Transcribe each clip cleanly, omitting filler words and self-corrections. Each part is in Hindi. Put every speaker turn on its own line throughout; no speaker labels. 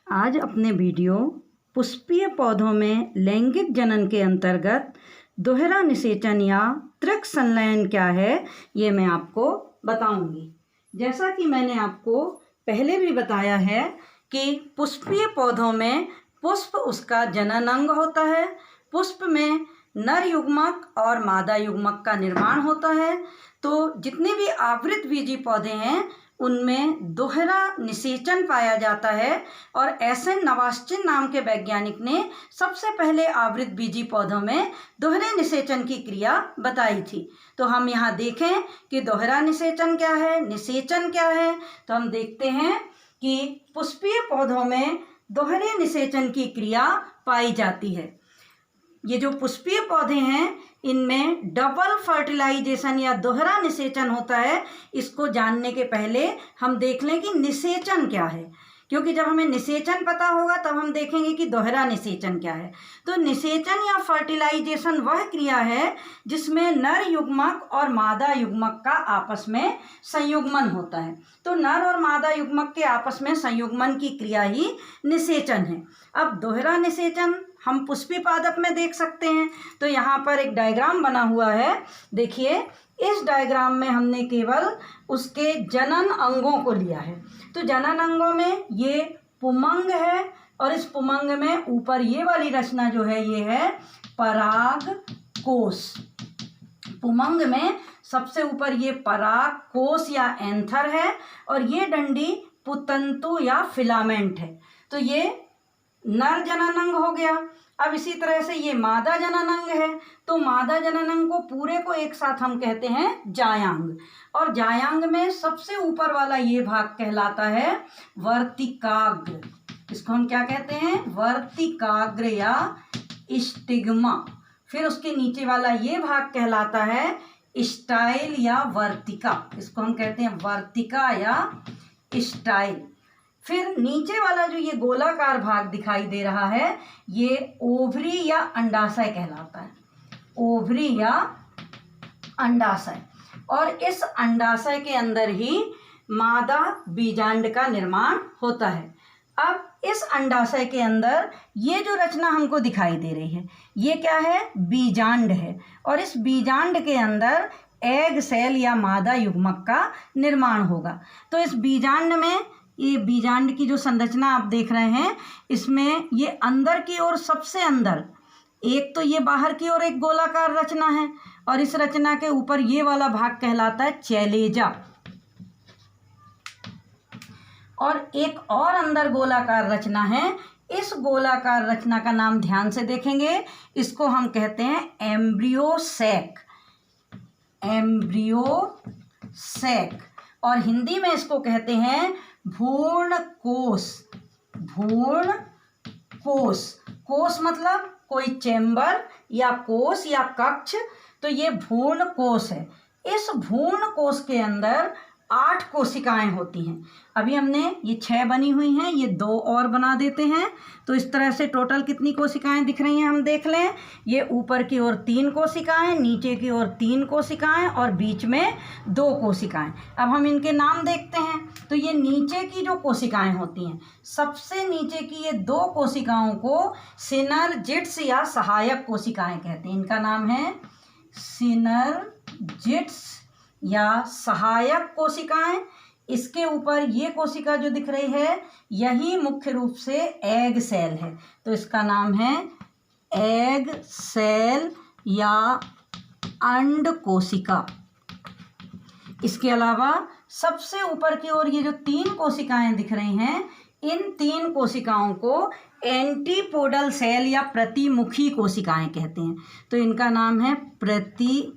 आज अपने वीडियो पुष्पीय पौधों में लैंगिक जनन के अंतर्गत दोहरा निषेचन या त्रिक संलयन क्या है ये मैं आपको बताऊंगी। जैसा कि मैंने आपको पहले भी बताया है कि पुष्पीय पौधों में पुष्प उसका जनन अंग होता है। पुष्प में नर युग्मक और मादा युग्मक का निर्माण होता है। तो जितने भी आवृत बीजी पौधे हैं उनमें दोहरा निषेचन पाया जाता है और एसएन नवास्चिन नाम के वैज्ञानिक ने सबसे पहले आवृत बीजी पौधों में दोहरे निषेचन की क्रिया बताई थी। तो हम यहाँ देखें कि दोहरा निषेचन क्या है, निषेचन क्या है। तो हम देखते हैं कि पुष्पीय पौधों में दोहरे निषेचन की क्रिया पाई जाती है। ये जो पुष्पीय पौधे हैं इनमें डबल फर्टिलाइजेशन या दोहरा निषेचन होता है। इसको जानने के पहले हम देख लें कि निषेचन क्या है, क्योंकि जब हमें निषेचन पता होगा तब हम देखेंगे कि दोहरा निषेचन क्या है। तो निषेचन या फर्टिलाइजेशन वह क्रिया है जिसमें नर युग्मक और मादा युग्मक का आपस में संयुग्मन होता है। तो नर और मादा युग्मक के आपस में संयुग्मन की क्रिया ही निषेचन है। अब दोहरा निषेचन हम पुष्पीय पादप में देख सकते हैं। तो यहाँ पर एक डायग्राम बना हुआ है, देखिए। इस डायग्राम में हमने केवल उसके जनन अंगों को लिया है। तो जनन अंगों में ये पुमंग है और इस पुमंग में ऊपर ये वाली रचना जो है ये है पराग कोश। पुमंग में सबसे ऊपर ये पराग कोश या एंथर है और ये डंडी पुतंतु या फिलामेंट है। तो ये नर जननांग हो गया। अब इसी तरह से ये मादा जननांग है। तो मादा जननांग को पूरे को एक साथ हम कहते हैं जायांग। और जायांग में सबसे ऊपर वाला ये भाग कहलाता है वर्तिकाग्र। इसको हम क्या कहते हैं? वर्तिकाग्र या स्टिग्मा। फिर उसके नीचे वाला ये भाग कहलाता है स्टाइल या वर्तिका। इसको हम कहते हैं वर्तिका या स्टाइल। फिर नीचे वाला जो ये गोलाकार भाग दिखाई दे रहा है ये ओवरी या अंडाशय कहलाता है। ओवरी या अंडाशय। और इस अंडाशय के अंदर ही मादा बीजांड का निर्माण होता है। अब इस अंडाशय के अंदर ये जो रचना हमको दिखाई दे रही है ये क्या है? बीजांड है। और इस बीजांड के अंदर एग सेल या मादा युग्मक का निर्माण होगा। तो इस बीजांड में ये बीजांड की जो संरचना आप देख रहे हैं इसमें ये अंदर की ओर सबसे अंदर एक तो ये बाहर की ओर एक गोलाकार रचना है और इस रचना के ऊपर ये वाला भाग कहलाता है चैलेजा। और एक और अंदर गोलाकार रचना है। इस गोलाकार रचना का नाम ध्यान से देखेंगे, इसको हम कहते हैं एम्ब्रियोसैक। एम्ब्रियोसैक। और हिंदी में इसको कहते हैं भ्रूण कोश। भ्रूण कोश। कोश मतलब कोई चेंबर या कोश या कक्ष। तो ये भ्रूण कोश है। इस भ्रूण कोश के अंदर 8 कोशिकाएं होती हैं। अभी हमने ये 6 बनी हुई हैं, ये 2 और बना देते हैं। तो इस तरह से टोटल कितनी कोशिकाएं दिख रही हैं हम देख लें। ये ऊपर की ओर 3 कोशिकाएं, नीचे की ओर 3 कोशिकाएं और बीच में 2 कोशिकाएं। अब हम इनके नाम देखते हैं। तो ये नीचे की जो कोशिकाएं होती हैं, सबसे नीचे की ये 2 कोशिकाओं को सिनर्जिड्स या सहायक कोशिकाएं कहते हैं। इनका नाम है सिनर्जिड्स या सहायक कोशिकाएं। इसके ऊपर ये कोशिका जो दिख रही है यही मुख्य रूप से एग सेल है। तो इसका नाम है एग सेल या अंड कोशिका। इसके अलावा सबसे ऊपर की ओर ये जो 3 कोशिकाएं दिख रही हैं इन 3 कोशिकाओं को एंटीपोडल सेल या प्रतिमुखी कोशिकाएं कहते हैं। तो इनका नाम है प्रतिमुखी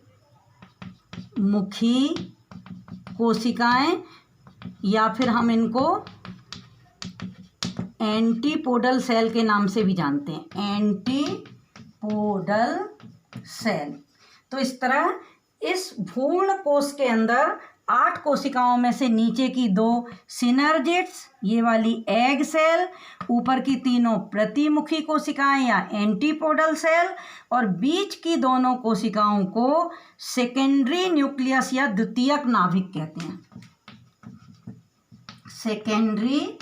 कोशिकाएं या फिर हम इनको एंटीपोडल सेल के नाम से भी जानते हैं, एंटीपोडल सेल। तो इस तरह इस भ्रूण कोश के अंदर 8 कोशिकाओं में से नीचे की 2 सिनर्जिड्स, ये वाली एग सेल, ऊपर की तीनों प्रतिमुखी कोशिकाएं या एंटीपोडल सेल और बीच की दोनों कोशिकाओं को सेकेंडरी न्यूक्लियस या द्वितीयक नाभिक कहते हैं। सेकेंडरी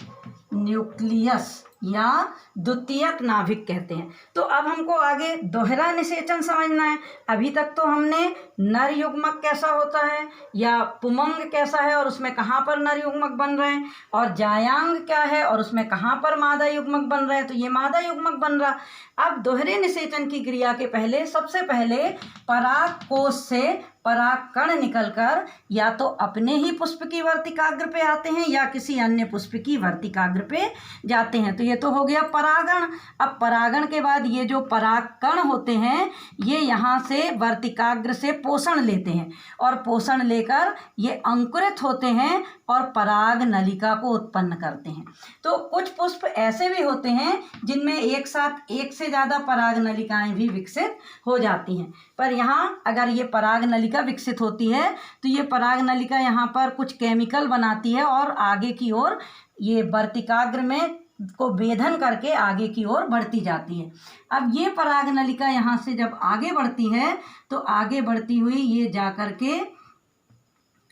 न्यूक्लियस या द्वितीयक नाभिक कहते हैं। तो अब हमको आगे दोहरा निषेचन समझना है। अभी तक तो हमने नर युग्मक कैसा होता है या पुमंग कैसा है और उसमें कहाँ पर नर युग्मक बन रहे हैं, और जायांग क्या है और उसमें कहाँ पर मादा युग्मक बन रहे हैं, तो ये मादा युग्मक बन रहा। अब दोहरे निषेचन की क्रिया के पहले सबसे पहले पराग कोश से परागकण निकलकर या तो अपने ही पुष्प की वर्तिकाग्र पे आते हैं या किसी अन्य पुष्प की वर्तिकाग्र पे जाते हैं। तो ये तो हो गया परागण। अब परागण के बाद ये जो परागकण होते हैं ये यहाँ से वर्तिकाग्र से पोषण लेते हैं और पोषण लेकर ये अंकुरित होते हैं और पराग नलिका को उत्पन्न करते हैं। तो कुछ पुष्प ऐसे भी होते हैं जिनमें एक साथ एक से ज़्यादा पराग नलिकाएं भी विकसित हो जाती हैं। पर यहाँ अगर ये पराग नलिका विकसित होती है तो ये पराग नलिका यहाँ पर कुछ केमिकल बनाती है और आगे की ओर ये वर्तिकाग्र में को भेदन करके आगे की ओर बढ़ती जाती है। अब ये पराग नलिका यहाँ से जब आगे बढ़ती है तो आगे बढ़ती हुई ये जाकर के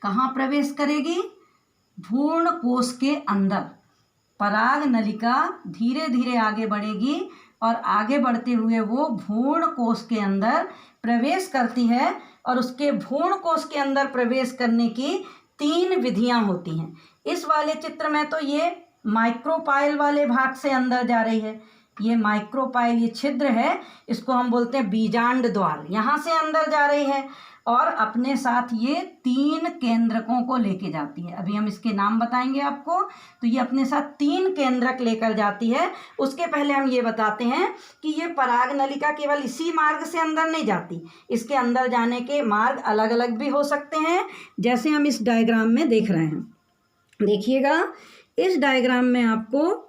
कहाँ प्रवेश करेगी, भ्रूण कोश के अंदर। पराग नलिका धीरे धीरे आगे बढ़ेगी और आगे बढ़ते हुए वो भ्रूण कोश के अंदर प्रवेश करती है और उसके भ्रूण कोश के अंदर प्रवेश करने की 3 विधियां होती हैं। इस वाले चित्र में तो ये माइक्रोपाइल वाले भाग से अंदर जा रही है। ये माइक्रोपाइल ये छिद्र है, इसको हम बोलते हैं बीजांड द्वार, यहाँ से अंदर जा रही है और अपने साथ ये 3 केंद्रकों को लेके जाती है। अभी हम इसके नाम बताएंगे आपको। तो ये अपने साथ 3 केंद्रक लेकर जाती है। उसके पहले हम ये बताते हैं कि ये पराग नलिका केवल इसी मार्ग से अंदर नहीं जाती, इसके अंदर जाने के मार्ग अलग अलग भी हो सकते हैं, जैसे हम इस डायग्राम में देख रहे हैं। देखिएगा इस डायग्राम में आपको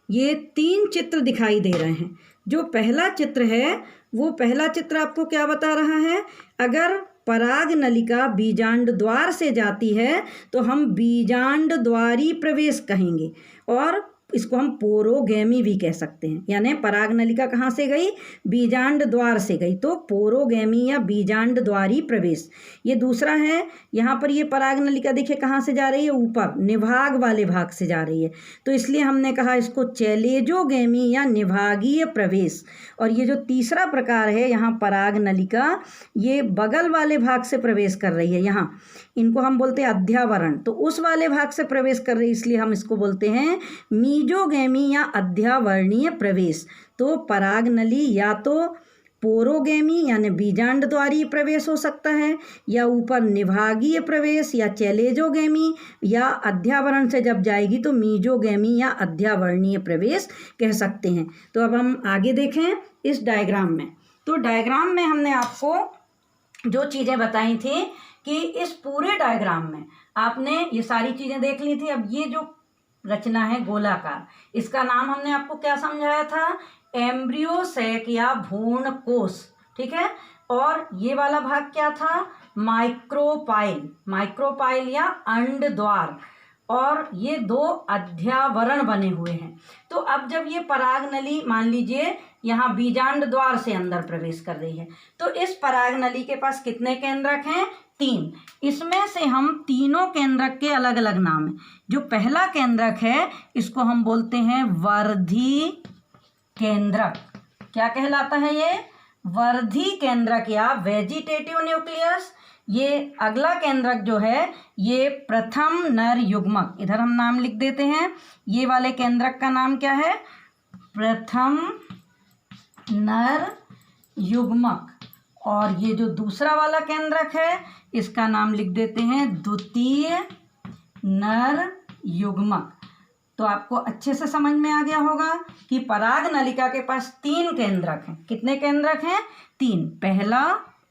ये 3 चित्र दिखाई दे रहे हैं। जो पहला चित्र है वो पहला चित्र आपको क्या बता रहा है, अगर पराग नलिका बीजांड द्वार से जाती है तो हम बीजांड द्वारी प्रवेश कहेंगे और इसको हम पोरोगैमी भी कह सकते हैं। यानी पराग नलिका कहाँ से गई, बीजांड द्वार से गई, तो पोरोगैमी या बीजांड द्वारी प्रवेश। ये दूसरा है, यहाँ पर ये पराग नलिका देखिए कहाँ से जा रही है, ऊपर निभाग वाले भाग से जा रही है, तो इसलिए हमने कहा इसको चैलेजोगैमी या निभागीय प्रवेश। और ये जो तीसरा प्रकार है यहाँ पराग नलिका, ये बगल वाले भाग से प्रवेश कर रही है, यहाँ इनको हम बोलते हैं अध्यावरण, तो उस वाले भाग से प्रवेश कर रही है, इसलिए हम इसको बोलते हैं मीजोगैमी या अध्यावरणीय प्रवेश। तो पराग नली या तो पोरोगैमी यानी बीजांड द्वारी प्रवेश हो सकता है, या ऊपर निभागीय प्रवेश या चैलेजोगैमी, या अध्यावरण से जब जाएगी तो मीजोगैमी या अध्यावरणीय प्रवेश कह सकते हैं। तो अब हम आगे देखें इस डायग्राम में। तो डायग्राम में हमने आपको जो चीज़ें बताई थी कि इस पूरे डायग्राम में आपने ये सारी चीज़ें देख ली थी। अब ये जो रचना है गोलाकार, इसका नाम हमने आपको क्या समझाया था, एम्ब्रियो सैक या भ्रूण कोश, ठीक है। और ये वाला भाग क्या था, माइक्रोपाइल, माइक्रोपाइल या अंड द्वार, और ये 2 अध्यावरण बने हुए हैं। तो अब जब ये पराग नली मान लीजिए यहाँ बीजांड द्वार से अंदर प्रवेश कर रही है, तो इस पराग नली के पास कितने केंद्रक हैं, 3। इसमें से हम तीनों केंद्रक के अलग अलग नाम हैं। जो पहला केंद्रक है इसको हम बोलते हैं वर्धी केंद्रक। क्या कहलाता है ये, वर्धी केंद्रक या वेजिटेटिव न्यूक्लियस। ये अगला केंद्रक जो है ये प्रथम नर युग्मक, इधर हम नाम लिख देते हैं। ये वाले केंद्रक का नाम क्या है, प्रथम नर युग्मक। और ये जो दूसरा वाला केंद्रक है इसका नाम लिख देते हैं द्वितीय नर युग्मक। तो आपको अच्छे से समझ में आ गया होगा कि पराग नलिका के पास 3 केंद्रक हैं। कितने केंद्रक हैं, 3, पहला,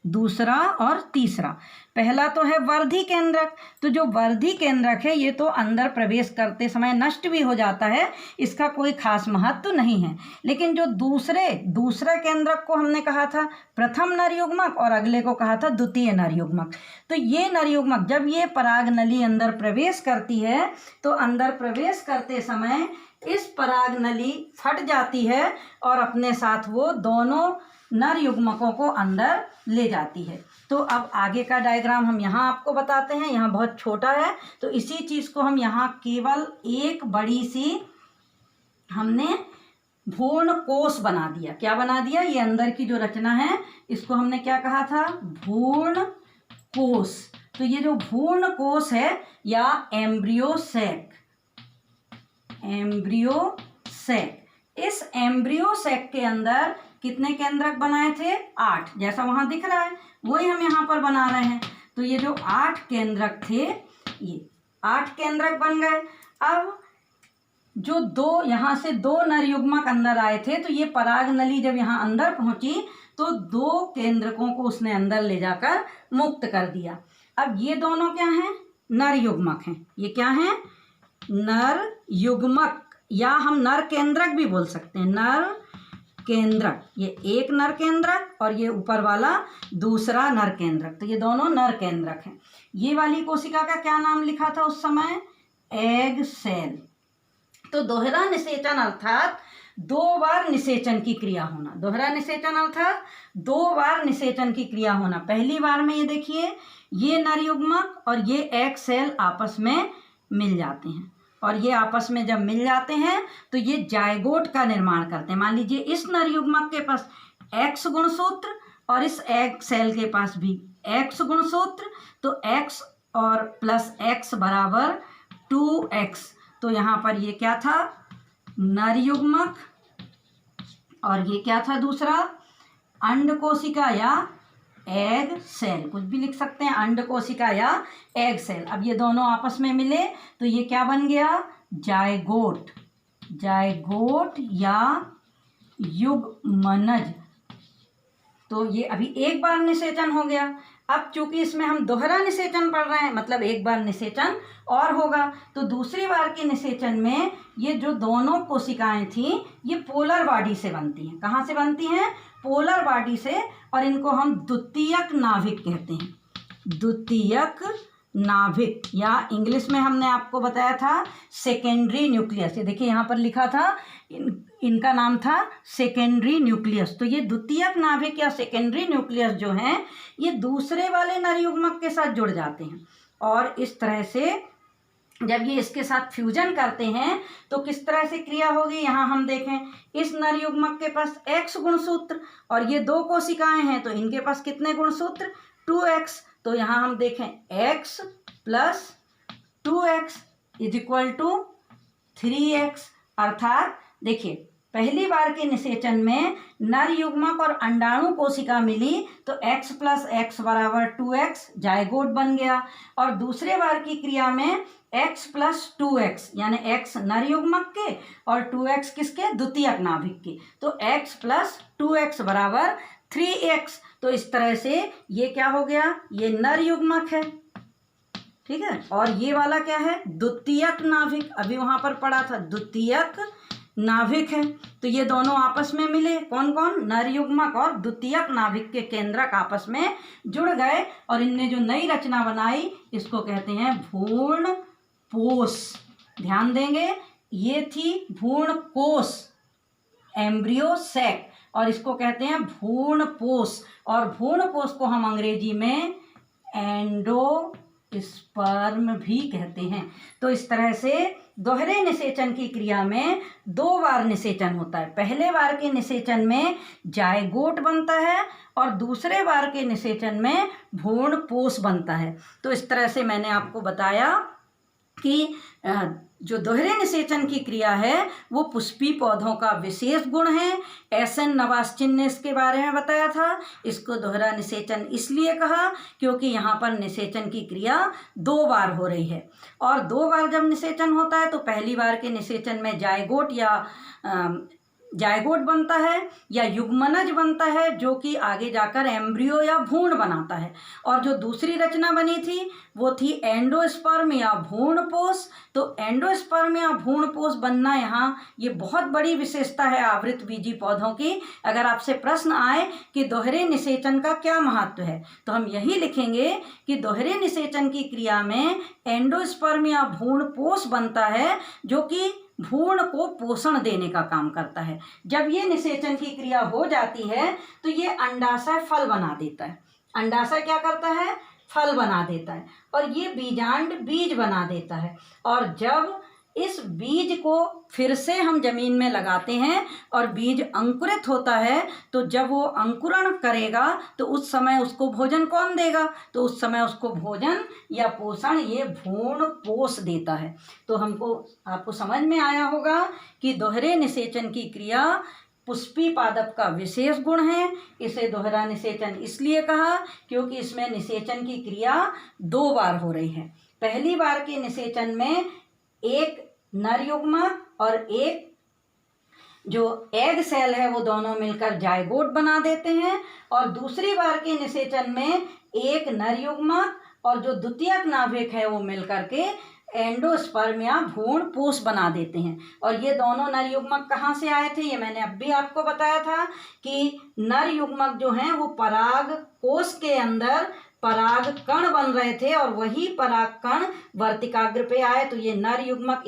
दूसरा और तीसरा। पहला तो है वर्धी केंद्रक। तो जो वर्धी केंद्रक है ये तो अंदर प्रवेश करते समय नष्ट भी हो जाता है, इसका कोई खास महत्व नहीं है। लेकिन जो दूसरा केंद्रक को हमने कहा था प्रथम नर युग्मक और अगले को कहा था द्वितीय नर युग्मक। तो ये नर युग्मक जब ये पराग नली अंदर प्रवेश करती है तो अंदर प्रवेश करते समय इस पराग नली फट जाती है और अपने साथ वो दोनों नर युग्मकों को अंदर ले जाती है। तो अब आगे का डायग्राम हम यहाँ आपको बताते हैं। यहाँ बहुत छोटा है तो इसी चीज़ को हम यहाँ केवल एक बड़ी सी हमने भ्रूण कोश बना दिया। क्या बना दिया? ये अंदर की जो रचना है इसको हमने क्या कहा था? भ्रूण कोश। तो ये जो भ्रूण कोश है या एम्ब्रियो सैक, इस एम्ब्रियो सैक के अंदर कितने केंद्रक बनाए थे? 8, जैसा वहां दिख रहा है वही हम यहाँ पर बना रहे हैं। तो ये जो 8 केंद्रक थे, ये 8 केंद्रक बन गए। अब जो यहाँ से 2 नर युग्मक अंदर आए थे, तो ये पराग नली जब यहाँ अंदर पहुंची तो 2 केंद्रकों को उसने अंदर ले जाकर मुक्त कर दिया। अब ये दोनों क्या हैं? नर युग्मक हैं। ये क्या हैं? नर युग्मक, या हम नर केंद्रक भी बोल सकते हैं। नर केंद्रक, ये एक नर केंद्रक और ये ऊपर वाला दूसरा नर केंद्रक, तो ये दोनों नर केंद्रक हैं। ये वाली कोशिका का क्या नाम लिखा था उस समय? Egg cell. तो दोहरा निषेचन अर्थात 2 बार निषेचन की क्रिया होना। दोहरा निषेचन अर्थात 2 बार निषेचन की क्रिया होना। पहली बार में ये देखिए, ये नर युग्मक और ये एग सेल आपस में मिल जाते हैं, और ये आपस में जब मिल जाते हैं तो ये जायगोट का निर्माण करते हैं। मान लीजिए इस नर युग्मक के पास X गुणसूत्र और इस एग सेल के पास भी X गुणसूत्र, तो X और प्लस X बराबर 2X। तो यहाँ पर ये क्या था? नर युग्मक, और ये क्या था दूसरा? अंड कोशिका या एग सेल, कुछ भी लिख सकते हैं, अंड कोशिका या एग सेल। अब ये दोनों आपस में मिले तो ये क्या बन गया? जायगोट। जायगोट या युग्मनज। तो ये अभी एक बार निषेचन हो गया। अब चूंकि इसमें हम दोहरा निषेचन पढ़ रहे हैं, मतलब एक बार निषेचन और होगा, तो दूसरी बार के निषेचन में ये जो दोनों कोशिकाएं थी ये पोलर बॉडी से बनती हैं। कहाँ से बनती हैं? पोलर बॉडी से, और इनको हम द्वितीयक नाभिक कहते हैं। द्वितीयक नाभिक, या इंग्लिश में हमने आपको बताया था सेकेंडरी न्यूक्लियस। ये देखिए यहाँ पर लिखा था, इनका नाम था सेकेंडरी न्यूक्लियस। तो ये द्वितीयक नाभिक या सेकेंडरी न्यूक्लियस जो हैं ये दूसरे वाले नर युग्मक के साथ जुड़ जाते हैं, और इस तरह से जब ये इसके साथ फ्यूजन करते हैं तो किस तरह से क्रिया होगी? यहाँ हम देखें, इस नर युग्मक के पास X गुणसूत्र और ये 2 कोशिकाएं हैं, तो इनके पास कितने गुणसूत्र? 2X। तो यहाँ हम देखें X plus 2X is equal to 3X। अर्थात देखिए, पहली बार के निषेचन में नर युग्मक और अंडाणु कोशिका मिली तो X प्लस X बराबर 2X जायगोट बन गया, और दूसरे बार की क्रिया में X प्लस 2X यानी X नर युग्मक के और 2X किसके? द्वितीयक नाभिक के, तो X प्लस 2X बराबर 3X। तो इस तरह से ये क्या हो गया? ये नर युग्मक है, ठीक है, और ये वाला क्या है? द्वितीयक नाभिक। अभी वहां पर पढ़ा था द्वितीयक नाभिक है। तो ये दोनों आपस में मिले, कौन कौन? नर युग्मक और द्वितीयक नाभिक के केंद्रक आपस में जुड़ गए, और इनने जो नई रचना बनाई इसको कहते हैं भ्रूण पोष। ध्यान देंगे, ये थी भ्रूण कोश, एम्ब्रियो सैक, और इसको कहते हैं भ्रूण पोष, और भ्रूण पोष को हम अंग्रेजी में एंडोस्पर्म भी कहते हैं। तो इस तरह से दोहरे निषेचन की क्रिया में 2 बार निषेचन होता है। पहले बार के निषेचन में जायगोट बनता है और दूसरे बार के निषेचन में भ्रूण पोष बनता है। तो इस तरह से मैंने आपको बताया कि जो दोहरे निषेचन की क्रिया है वो पुष्पीय पौधों का विशेष गुण है। एस.एन. नवास्चिन ने इसके बारे में बताया था। इसको दोहरा निषेचन इसलिए कहा क्योंकि यहाँ पर निषेचन की क्रिया 2 बार हो रही है, और 2 बार जब निषेचन होता है तो पहली बार के निषेचन में जायगोट बनता है या युग्मनज बनता है, जो कि आगे जाकर एम्ब्रियो या भ्रूण बनाता है, और जो दूसरी रचना बनी थी वो थी एंडोस्पर्म या भ्रूणपोष। तो एंडोस्पर्म या भ्रूणपोष बनना यहाँ ये बहुत बड़ी विशेषता है आवृतबीजी पौधों की। अगर आपसे प्रश्न आए कि दोहरे निषेचन का क्या महत्व है, तो हम यही लिखेंगे कि दोहरे निषेचन की क्रिया में एंडोस्पर्म या भ्रूणपोष बनता है, जो कि भ्रूण को पोषण देने का काम करता है। जब ये निषेचन की क्रिया हो जाती है तो ये अंडाशय फल बना देता है। अंडाशय क्या करता है? फल बना देता है, और ये बीजांड बीज बना देता है। और जब इस बीज को फिर से हम जमीन में लगाते हैं और बीज अंकुरित होता है, तो जब वो अंकुरण करेगा तो उस समय उसको भोजन कौन देगा? तो उस समय उसको भोजन या पोषण ये भ्रूण पोष देता है। तो आपको समझ में आया होगा कि दोहरे निषेचन की क्रिया पुष्पी पादप का विशेष गुण है। इसे दोहरा निषेचन इसलिए कहा क्योंकि इसमें निषेचन की क्रिया 2 बार हो रही है। पहली बार के निषेचन में एक नर युग्मक और एक जो एग सेल है वो दोनों मिलकर जायगोट बना देते हैं, और दूसरी बार के निषेचन में एक नर युग्मक और जो द्वितीयक नाभिक है वो मिलकर के एंडोस्पर्म या भ्रूण पोष बना देते हैं। और ये दोनों नर युग्मक कहाँ से आए थे? ये मैंने अब भी आपको बताया था कि नर युग्मक जो हैं वो पराग कोश के अंदर पराग कण बन रहे थे और वही पराग कण वर्तिकाग्र पे आए। तो ये नर युग्मक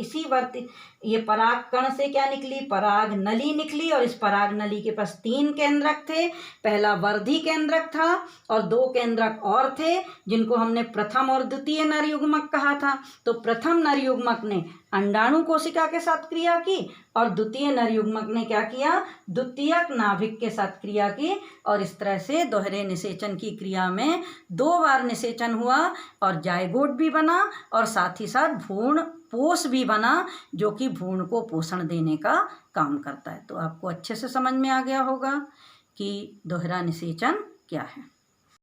ये पराग कण से क्या निकली? पराग नली निकली, और इस पराग नली के पास 3 केंद्रक थे। पहला वर्धी केंद्रक था और 2 केंद्रक और थे जिनको हमने प्रथम और द्वितीय नर युग्मक कहा था। तो प्रथम नर युग्मक ने अंडाणु कोशिका के साथ क्रिया की और द्वितीय नर युग्मक ने क्या किया? द्वितीयक नाभिक के साथ क्रिया की, और इस तरह से दोहरे निषेचन की क्रिया में 2 बार निषेचन हुआ और जायगोट भी बना और साथ ही साथ भ्रूण पोष भी बना, जो कि भ्रूण को पोषण देने का काम करता है। तो आपको अच्छे से समझ में आ गया होगा कि दोहरा निषेचन क्या है।